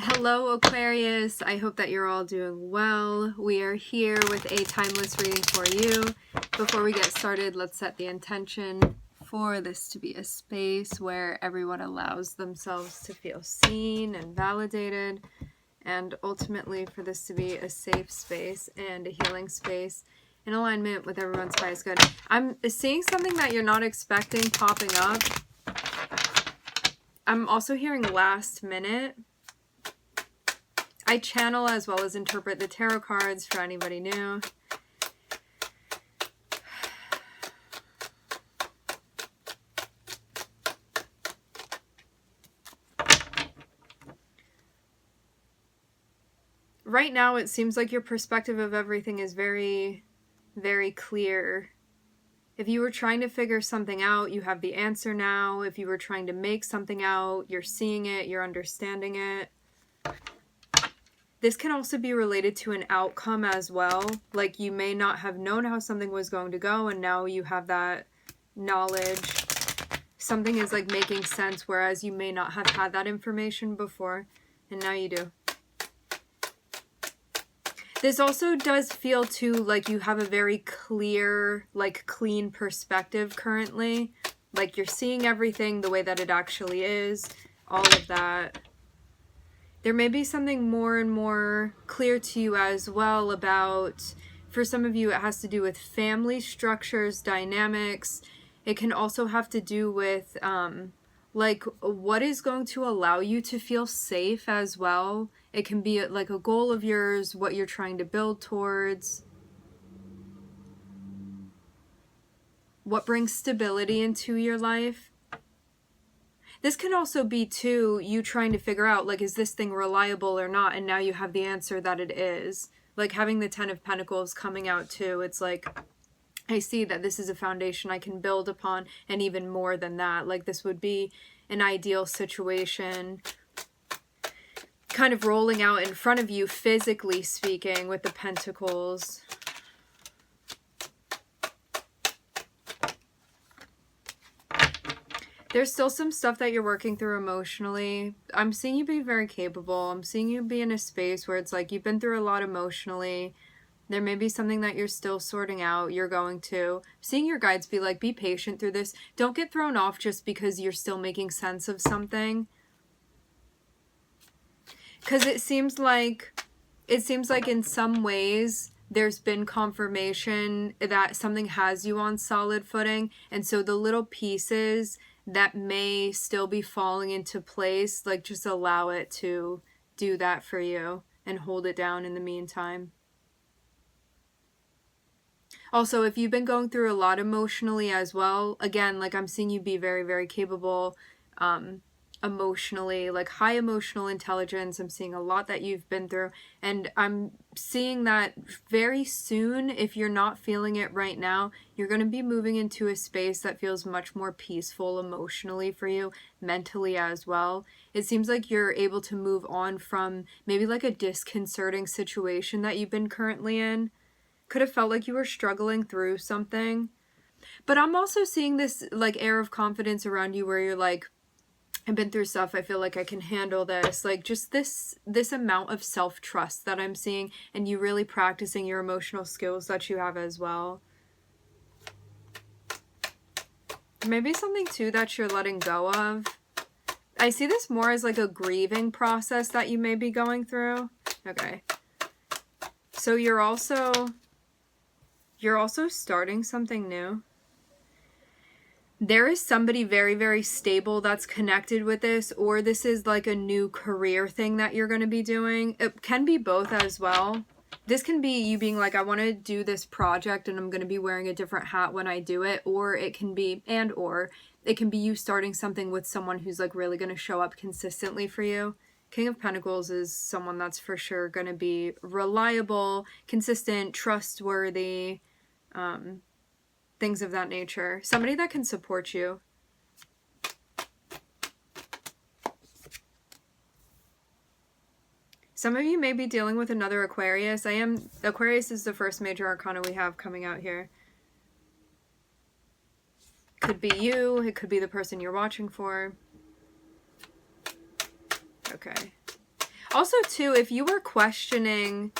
Hello Aquarius, I hope that you're all doing well. We are here with a timeless reading for you. Before we get started, let's set the intention for this to be a space where everyone allows themselves to feel seen and validated, and ultimately for this to be a safe space and a healing space in alignment with everyone's highest good. I'm seeing something that you're not expecting popping up. I'm also hearing last minute. I channel as well as interpret the tarot cards for anybody new. Right now, it seems like your perspective of everything is very, very clear. If you were trying to figure something out, you have the answer now. If you were trying to make something out, you're seeing it, you're understanding it. This can also be related to an outcome as well. Like you may not have known how something was going to go, and now you have that knowledge. Something is like making sense, whereas you may not have had that information before, and now you do. This also does feel too like you have a very clear, like clean perspective currently. Like you're seeing everything the way that it actually is, all of that. There may be something more and more clear to you as well about, for some of you, it has to do with family structures, dynamics. It can also have to do with, like, what is going to allow you to feel safe as well. It can be like a goal of yours, what you're trying to build towards. What brings stability into your life. This can also be, too, you trying to figure out, like, is this thing reliable or not? And now you have the answer that it is. Like, having the Ten of Pentacles coming out, too. It's like, I see that this is a foundation I can build upon, and even more than that. Like, this would be an ideal situation kind of rolling out in front of you, physically speaking, with the Pentacles. There's still some stuff that you're working through emotionally. I'm seeing you be very capable. I'm seeing you be in a space where it's like you've been through a lot emotionally. There may be something that you're still sorting out. You're going to. I'm seeing your guides be like, be patient through this. Don't get thrown off just because you're still making sense of something. Because it seems like in some ways there's been confirmation that something has you on solid footing. And so the little pieces that may still be falling into place, like just allow it to do that for you and hold it down in the meantime. Also, if you've been going through a lot emotionally as well, again, like I'm seeing you be very, very capable emotionally, like high emotional intelligence. I'm seeing a lot that you've been through, and I'm seeing that very soon, if you're not feeling it right now, you're going to be moving into a space that feels much more peaceful emotionally for you, mentally as well. It seems like you're able to move on from maybe like a disconcerting situation that you've been currently in. Could have felt like you were struggling through something, but I'm also seeing this like air of confidence around you where you're like, I've been through stuff, I feel like I can handle this. Like just this amount of self-trust that I'm seeing, and you really practicing your emotional skills that you have as well. Maybe something too that you're letting go of. I see this more as like a grieving process that you may be going through. Okay. So you're also starting something new. There is somebody very, very stable that's connected with this, or this is like a new career thing that you're going to be doing. It can be both as well. This can be you being like, I want to do this project and I'm going to be wearing a different hat when I do it. Or it can be, it can be you starting something with someone who's like really going to show up consistently for you. King of Pentacles is someone that's for sure going to be reliable, consistent, trustworthy, things of that nature. Somebody that can support you. Some of you may be dealing with another Aquarius. Aquarius is the first major arcana we have coming out here. Could be you. It could be the person you're watching for. Okay. Also, too, if you were questioning,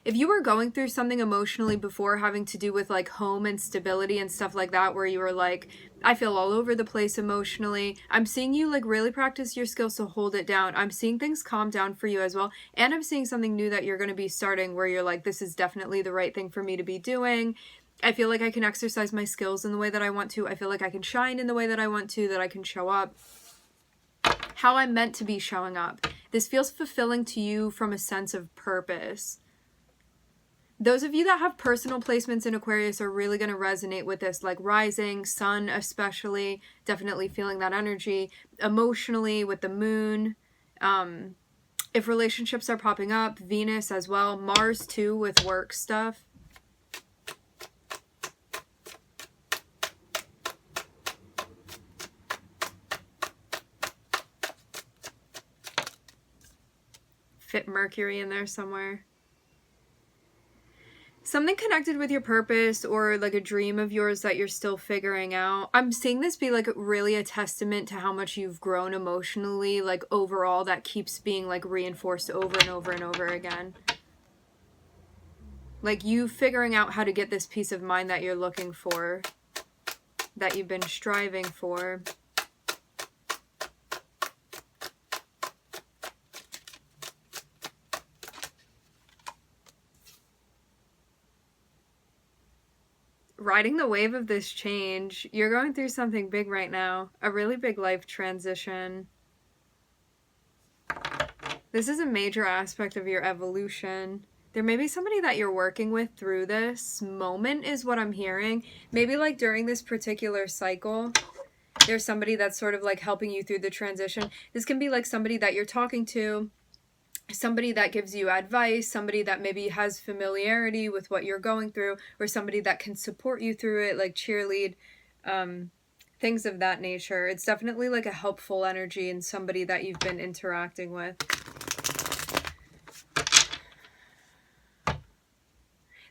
if you were going through something emotionally before having to do with like home and stability and stuff like that, where you were like, I feel all over the place emotionally, I'm seeing you like really practice your skills to hold it down. I'm seeing things calm down for you as well. And I'm seeing something new that you're going to be starting where you're like, this is definitely the right thing for me to be doing. I feel like I can exercise my skills in the way that I want to. I feel like I can shine in the way that I want to, that I can show up how I'm meant to be showing up. This feels fulfilling to you from a sense of purpose. Those of you that have personal placements in Aquarius are really going to resonate with this, like rising, sun especially, definitely feeling that energy. Emotionally with the moon. If relationships are popping up, Venus as well. Mars too with work stuff. Fit Mercury in there somewhere. Something connected with your purpose or like a dream of yours that you're still figuring out. I'm seeing this be like really a testament to how much you've grown emotionally, like overall, that keeps being like reinforced over and over and over again. Like you figuring out how to get this peace of mind that you're looking for, that you've been striving for. Riding the wave of this change. You're going through something big right now. A really big life transition. This is a major aspect of your evolution. There may be somebody that you're working with through this moment is what I'm hearing. Maybe like during this particular cycle, there's somebody that's sort of like helping you through the transition. This can be like somebody that you're talking to, somebody that gives you advice, somebody that maybe has familiarity with what you're going through, or somebody that can support you through it, like cheerlead, things of that nature. It's definitely like a helpful energy and somebody that you've been interacting with.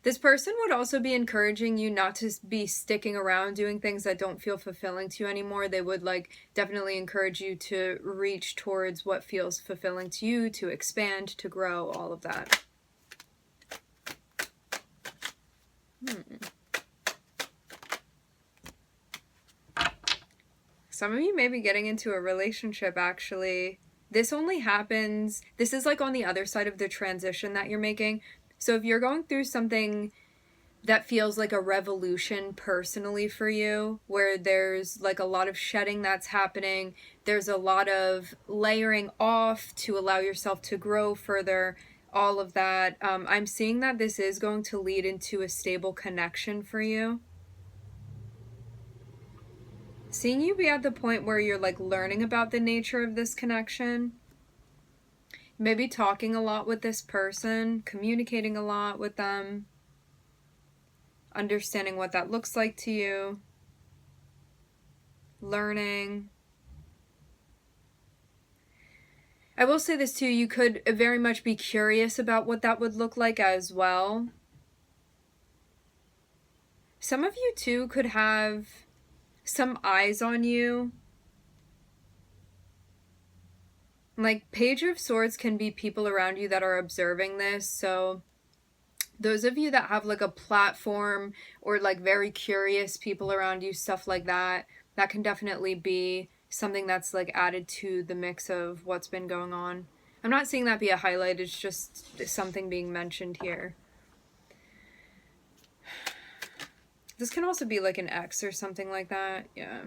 This person would also be encouraging you not to be sticking around doing things that don't feel fulfilling to you anymore. They would like definitely encourage you to reach towards what feels fulfilling to you, to expand, to grow, all of that. Some of you may be getting into a relationship actually. This only happens, this is like on the other side of the transition that you're making. So if you're going through something that feels like a revolution personally for you, where there's like a lot of shedding that's happening, there's a lot of layering off to allow yourself to grow further, all of that, I'm seeing that this is going to lead into a stable connection for you. Seeing you be at the point where you're like learning about the nature of this connection. Maybe talking a lot with this person, communicating a lot with them, understanding what that looks like to you, learning. I will say this too, you could very much be curious about what that would look like as well. Some of you too could have some eyes on you. Like Page of Swords can be people around you that are observing this. So those of you that have like a platform or like very curious people around you, stuff like that, that can definitely be something that's like added to the mix of what's been going on. I'm not seeing that be a highlight. It's just something being mentioned here. This can also be like an ex or something like that. Yeah.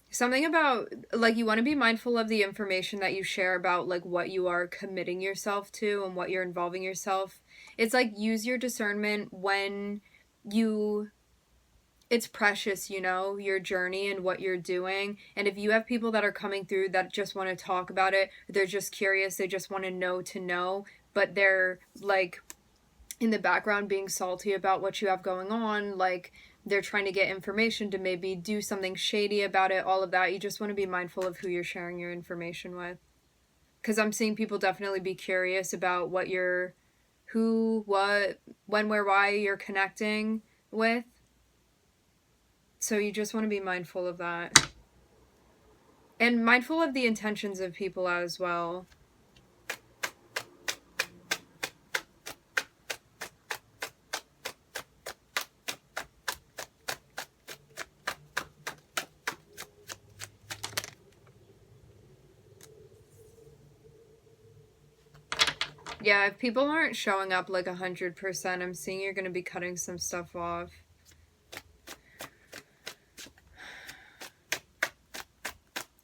Something about, like, you want to be mindful of the information that you share about, like, what you are committing yourself to and what you're involving yourself. It's like, use your discernment when you, it's precious, you know, your journey and what you're doing. And if you have people that are coming through that just want to talk about it, they're just curious, they just want to know, but they're, like, in the background being salty about what you have going on, like, they're trying to get information to maybe do something shady about it, all of that. You just want to be mindful of who you're sharing your information with. Because I'm seeing people definitely be curious about what you're, who, what, when, where, why you're connecting with. So you just want to be mindful of that. And mindful of the intentions of people as well. Yeah, if people aren't showing up like 100%, I'm seeing you're going to be cutting some stuff off.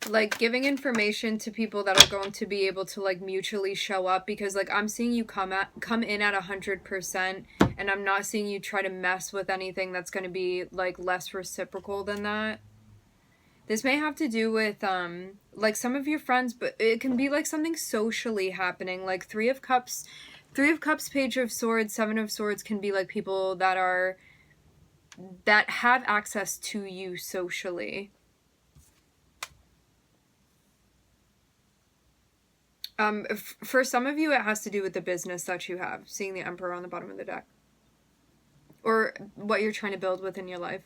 Like giving information to people that are going to be able to like mutually show up, because like I'm seeing you come in at 100%, and I'm not seeing you try to mess with anything that's going to be like less reciprocal than that. This may have to do with like some of your friends, but it can be like something socially happening, like Three of Cups, Page of Swords, Seven of Swords can be like people that have access to you socially. For some of you, it has to do with the business that you have, seeing the Emperor on the bottom of the deck, or what you're trying to build within your life.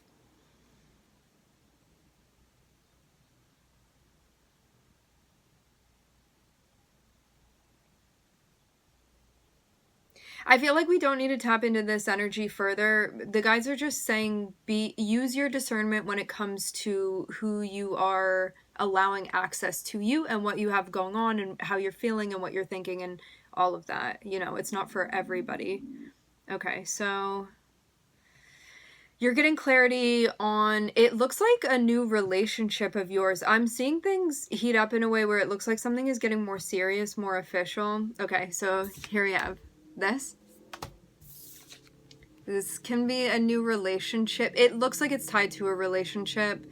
I feel like we don't need to tap into this energy further. The guides are just saying use your discernment when it comes to who you are allowing access to you and what you have going on and how you're feeling and what you're thinking and all of that. You know, it's not for everybody. Okay, so you're getting clarity on, it looks like a new relationship of yours. I'm seeing things heat up in a way where it looks like something is getting more serious, more official. Okay, so here we have this. This can be a new relationship. It looks like it's tied to a relationship.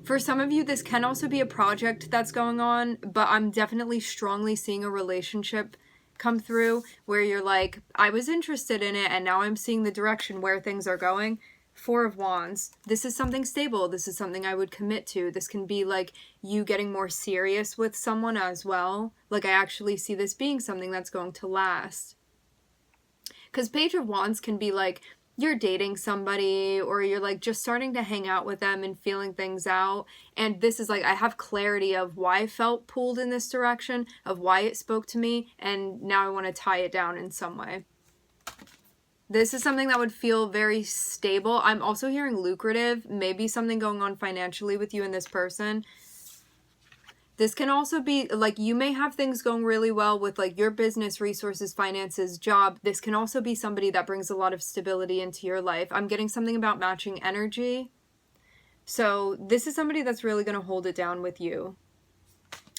For some of you, this can also be a project that's going on, but I'm definitely strongly seeing a relationship come through where you're like, I was interested in it and now I'm seeing the direction where things are going. Four of Wands. This is something stable. This is something I would commit to. This can be like you getting more serious with someone as well. Like I actually see this being something that's going to last. Because Page of Wands can be like you're dating somebody or you're like just starting to hang out with them and feeling things out. And this is like, I have clarity of why I felt pulled in this direction, of why it spoke to me, and now I want to tie it down in some way. This is something that would feel very stable. I'm also hearing lucrative, maybe something going on financially with you and this person. This can also be like you may have things going really well with like your business, resources, finances, job. This can also be somebody that brings a lot of stability into your life. I'm getting something about matching energy. So this is somebody that's really going to hold it down with you,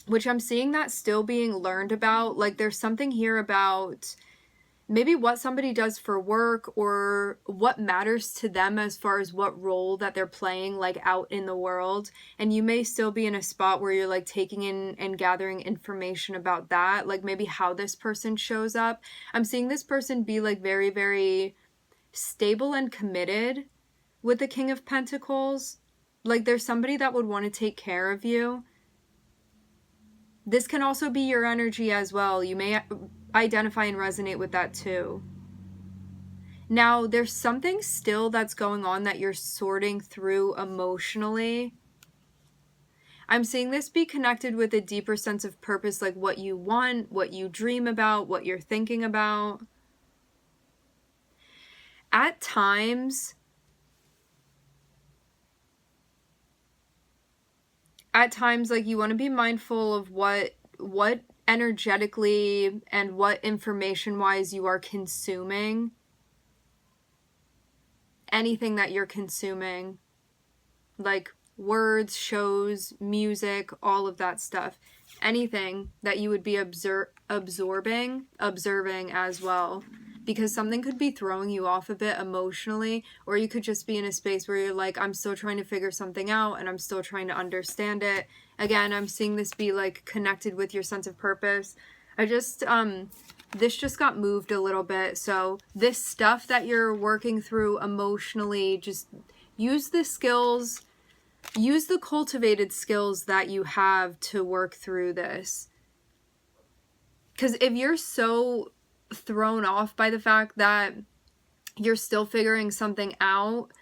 which I'm seeing that still being learned about. Like there's something here about maybe what somebody does for work or what matters to them as far as what role that they're playing like out in the world. And you may still be in a spot where you're like taking in and gathering information about that, like maybe how this person shows up. I'm seeing this person be like very, very stable and committed with the King of Pentacles. Like there's somebody that would want to take care of you. This can also be your energy as well. You may identify and resonate with that too. Now, there's something still that's going on that you're sorting through emotionally. I'm seeing this be connected with a deeper sense of purpose, like what you want, what you dream about, what you're thinking about. At times, like you want to be mindful of what energetically and what information wise you are consuming. Anything that you're consuming, like words, shows, music, all of that stuff. Anything that you would be observing as well. Because something could be throwing you off a bit emotionally, or you could just be in a space where you're like, I'm still trying to figure something out and I'm still trying to understand it. Again, I'm seeing this be like connected with your sense of purpose. This just got moved a little bit. So this stuff that you're working through emotionally, just use the skills, use the cultivated skills that you have to work through this. Because if you're so thrown off by the fact that you're still figuring something out,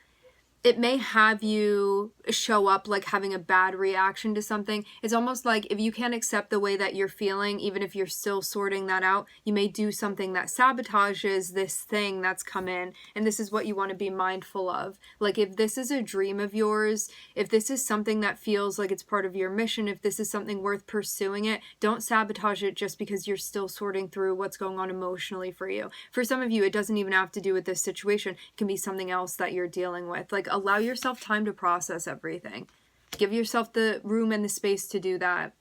it may have you show up like having a bad reaction to something. It's almost like if you can't accept the way that you're feeling, even if you're still sorting that out, you may do something that sabotages this thing that's come in. And this is what you want to be mindful of. Like if this is a dream of yours, if this is something that feels like it's part of your mission, if this is something worth pursuing it, don't sabotage it just because you're still sorting through what's going on emotionally for you. For some of you, it doesn't even have to do with this situation. It can be something else that you're dealing with. Like allow yourself time to process everything. Give yourself the room and the space to do that.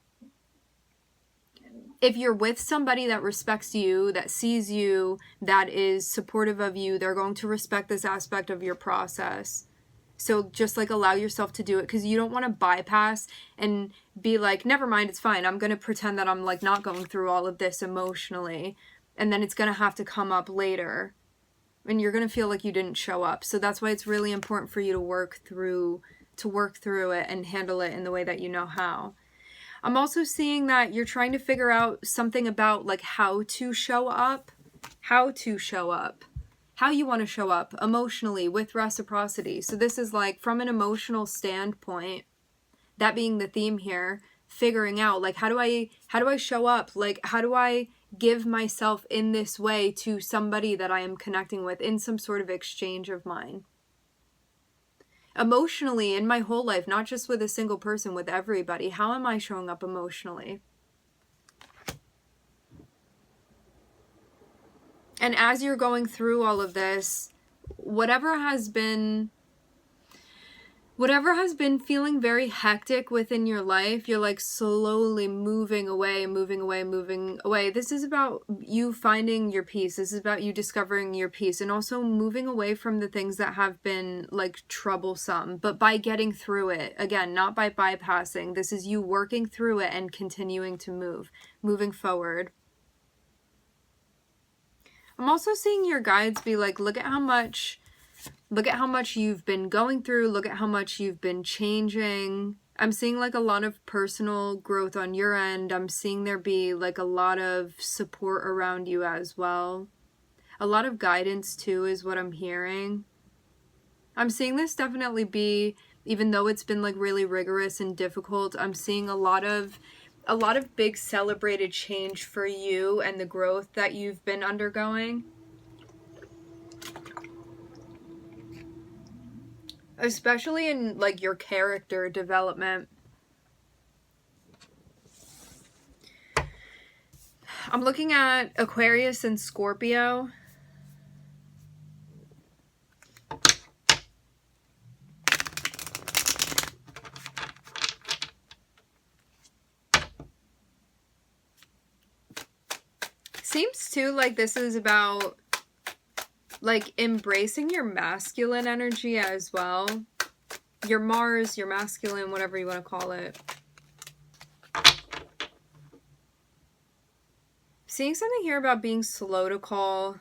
If you're with somebody that respects you, that sees you, that is supportive of you, they're going to respect this aspect of your process. So just like allow yourself to do it, because you don't want to bypass and be like, never mind, it's fine. I'm going to pretend that I'm like not going through all of this emotionally. And then it's going to have to come up later. And you're going to feel like you didn't show up. So that's why it's really important for you to work through it and handle it in the way that you know how. I'm also seeing that you're trying to figure out something about like how to show up, how you want to show up emotionally with reciprocity. So this is like from an emotional standpoint, that being the theme here, figuring out like how do I show up? Like how do I give myself in this way to somebody that I am connecting with in some sort of exchange of mine? Emotionally, in my whole life, not just with a single person, with everybody, how am I showing up emotionally? And as you're going through all of this, whatever has been feeling very hectic within your life, you're like slowly moving away. This is about you finding your peace. This is about you discovering your peace and also moving away from the things that have been like troublesome, but by getting through it. Again, not by bypassing. This is you working through it and continuing to moving forward. I'm also seeing your guides be like, look at how much you've been going through. Look at how much you've been changing. I'm seeing like a lot of personal growth on your end. I'm seeing there be like a lot of support around you as well. A lot of guidance too is what I'm hearing. I'm seeing this definitely be, even though it's been like really rigorous and difficult, I'm seeing a lot of big celebrated change for you and the growth that you've been undergoing. Especially in like your character development. I'm looking at Aquarius and Scorpio. Seems too like this is about like embracing your masculine energy as well. Your Mars, your masculine, whatever you want to call it. Seeing something here about being slow to call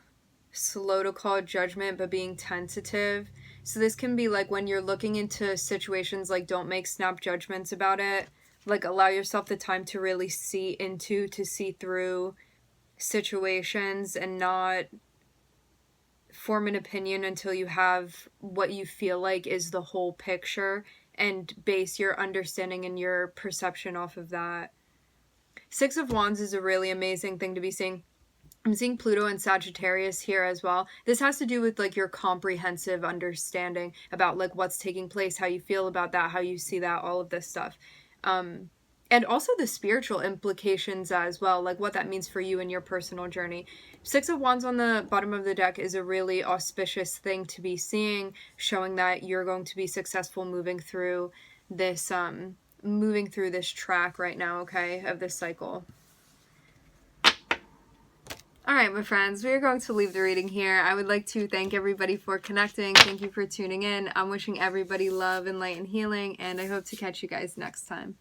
judgment, but being tentative. So this can be like when you're looking into situations, like don't make snap judgments about it. Like allow yourself the time to really see through situations and not form an opinion until you have what you feel like is the whole picture and base your understanding and your perception off of that. Six of Wands is a really amazing thing to be seeing. I'm seeing Pluto and Sagittarius here as well. This has to do with like your comprehensive understanding about like what's taking place, how you feel about that, how you see that, all of this stuff. And also the spiritual implications as well, like what that means for you and your personal journey. Six of Wands on the bottom of the deck is a really auspicious thing to be seeing, showing that you're going to be successful moving through this track right now, okay, of this cycle. All right, my friends, we are going to leave the reading here. I would like to thank everybody for connecting. Thank you for tuning in. I'm wishing everybody love and light and healing, and I hope to catch you guys next time.